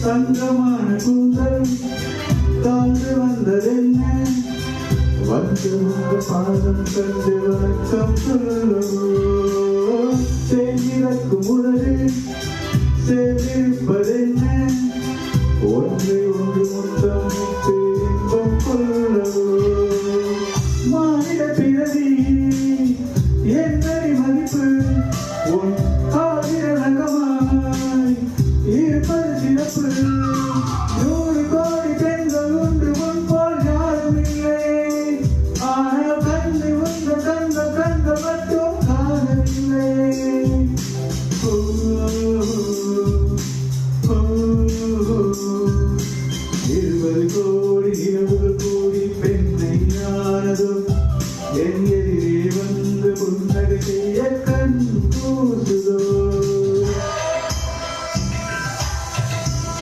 தங்கமான கூந்தல் தாழ்ந்து வந்ததென்ன வந்து உங்க பாதம் கண்டு வணக்கம் சொல்லவோ தேங்கிடக்கும் உடலே சேர்ந்திருப்பதென்ன ஒன்று ஒன்று முத்தமிட்டு இன்பம் கொள்ளவோ மாநில பிறவி என்னை மதிப்பு உன் ஆகிற நகமாய் இருப்பது சிறப்பு